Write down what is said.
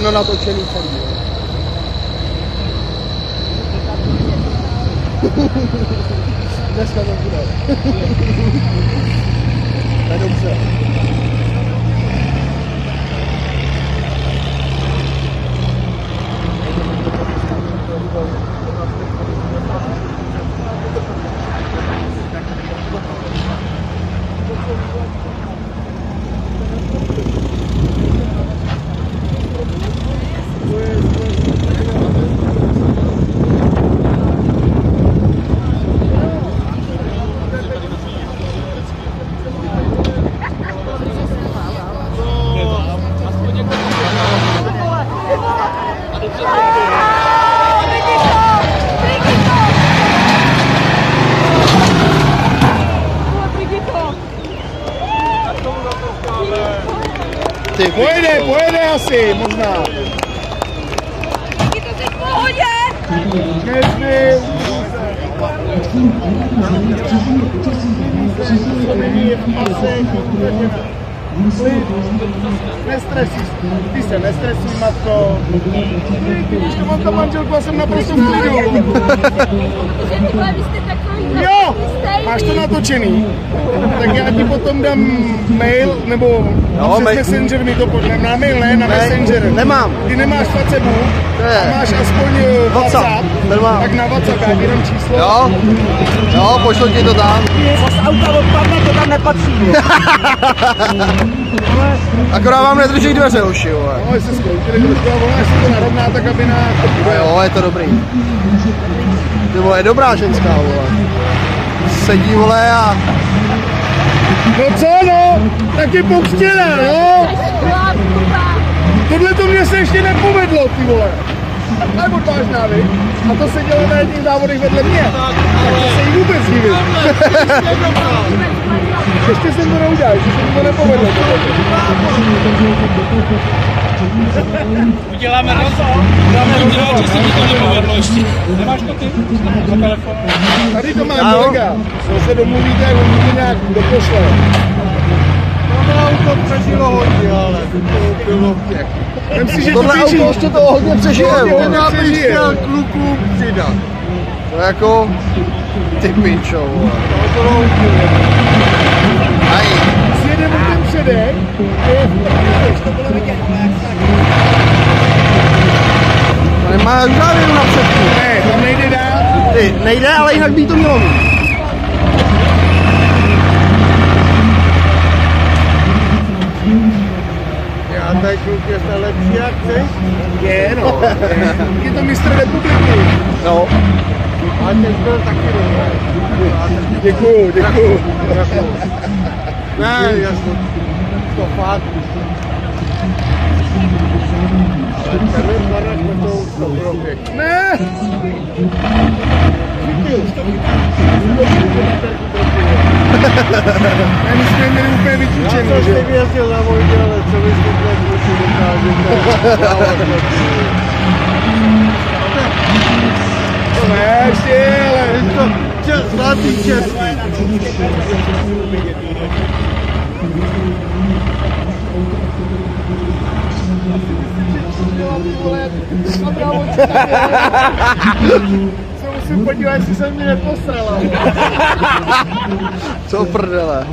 všechno natočený celý. Dneska to bude. To je dobře. Pojede asi, možná. Je to teď v pohodě? Nestresuj, ty se nestresuj, matko. Když to mám ta manželku, já jsem naprosto v klidu. Jo, máš to natočený, tak já ti potom dám mail, nebo přes Messenger mi to pošlem. Na mail ne, na Messenger. Nemám. Ty nemáš Facebook, a máš aspoň WhatsApp. Tak na WhatsApp, já ti dám číslo. Jo, pošlu ti to tam. Z auta odpadne, to tam nepatří. Akorát vám nedrží dveře, hoši, vole. No, jestli zkoušeli trošku, a ona jestli to narovná, tak aby na... Jo, je to dobrý. Ty vole, je dobrá ženská, vole. Sedí, vole, a... No co, no? Taky pokřtěná, no? Tohle to mě se ještě nepovedlo, ty vole. To je odvážná, vy? A to se dělo na jedných závodech vedle mě. Takže se jí vůbec divím. Ještě jsem to neudělal, ještě se mi to nepovedlo. Uděláme rozhovor. Že se mi to nepovedlo ještě. Nemáš to ty? Na telefon? Tady to mám, kolega. Co se domluvíte, jak on bude nějak dopošle. To přežilo hodně, ale to bylo pěkné. Vem si, že tohle to auto ještě to hodně přežije. Hodně přežije. Kluků přidat. To jako... Ty pičo, vole. Sjedeme ten předek. To bylo vidět. To nemá žádnou na předku. Ne, tam nejde dát. Ty, nejde, ale jinak by to mělo mít. A ten kluk je lepší jak ty? Je, no. Je to mistr republiky. No. A ten byl taky dobrý. Děkuju. Ne, jasno. To fakt. Ale tenhle barák to bylo pěkný. Ne! My jsme měli úplně vytlučený, že? Já jsem jezdil na vojně, ale co vy jste tak kluci dokážete? To ne, ještě, ale... Zlatý český. Se musím podívat, jestli se mě neposrala. Co prdele?